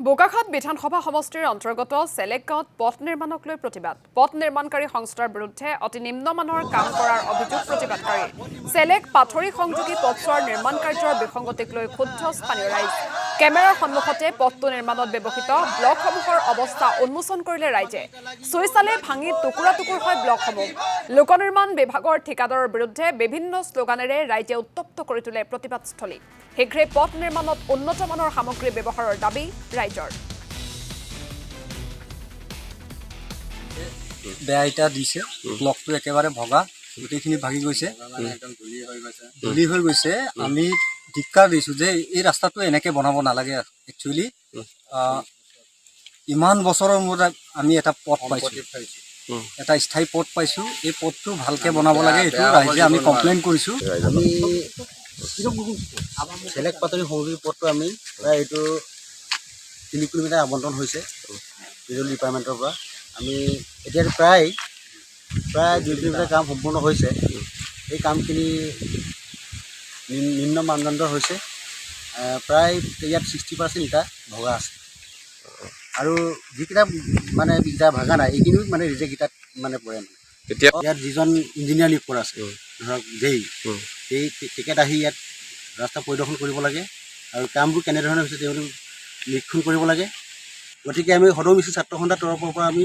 বোকাখাত বিধানসভা সমষ্টিৰ অন্তৰ্গত চেলেক গাঁৱত পথ নিৰ্মাণক লৈ প্ৰতিবাদ পথ নিৰ্মাণকাৰী সংস্থাৰ বিৰুদ্ধে অতি নিম্নমানৰ কাম কৰাৰ অভিযোগ প্ৰতিবাদকাৰী চেলেক পাথৰি সংযোগী পথছোৱাৰ নিৰ্মাণ কাৰ্যৰ বিসংগতিক লৈ ক্ষুব্ধ স্থানীয় ৰাইজ কেমেৰাৰ সন্মুখতে পথটো নিৰ্মাণত ব্যৱহৃত ব্লকসমূহৰ অৱস্থা উন্মোচন কৰিলে ৰাইজে চুইচালে ভাঙি টুকুৰা টুকুৰ হয় ব্লকসমূহ লোক নিৰ্মাণ বিভাগৰ ঠিকাদাৰৰ বিৰুদ্ধে বিভিন্ন শ্লোগানেৰে ৰাইজে উত্তপ্ত কৰি তোলে প্ৰতিবাদস্থলী শীঘ্ৰে পথ নিৰ্মাণত উন্নত মানৰ সামগ্ৰী ব্যৱহাৰৰ দাবী ৰাইজৰ বেয়া ইটা দিছে ব্লকটো একেবাৰে ভগা গোটেইখিনি ভাগি গৈছে ধূলি হৈ গৈছে আমি ধিক্কাৰ দিছোঁ যে এই ৰাস্তাটো এনেকৈ বনাব নালাগে একচুৱেলি ইমান বছৰৰ মূৰত আমি এটা পথ পাইছোঁ এটা স্থায়ী পথ পাইছোঁ এই পথটো ভালকৈ বনাব লাগে এইটো ৰাইজে আমি কমপ্লেইন কৰিছোঁ আমি চেলেক পাতৰি সংযোগী পথটো আমি প্ৰায় এইটো 3 কিলোমিটাৰ আবণ্টন হৈছে বিজুলী ডিপাৰ্টমেণ্টৰ পৰা আমি এতিয়া প্ৰায় 2 কিলোমিটাৰ কাম সম্পূৰ্ণ হৈছে এই কামখিনি নিম্ন মানদণ্ডৰ হৈছে প্ৰায় ইয়াত 60% ইটা ভগা আছে আৰু যিকেইটা মানে ইটা ভগা নাই এইখিনিও মানে ৰিজেক্ট ইটাত মানে পৰে মানে ইয়াত যিজন ইঞ্জিনিয়াৰ নিয়োগ কৰা আছে ধৰক সেই টিকেট আহি ইয়াত ৰাস্তা পৰিদৰ্শন কৰিব লাগে আৰু কামবোৰ কেনেধৰণে হৈছে তেওঁলোক নিৰীক্ষণ কৰিব লাগে গতিকে আমি সদৌ মিছু ছাত্ৰ সন্থাৰ তৰফৰ পৰা আমি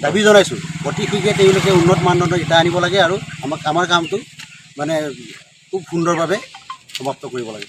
দাবী জনাইছোঁ অতি শীঘ্ৰে তেওঁলোকে উন্নত মানদণ্ডৰ ইটা আনিব লাগে আৰু আমাৰ কামটো মানে খুব সুন্দৰভাৱে সমাপ্ত কৰিব লাগে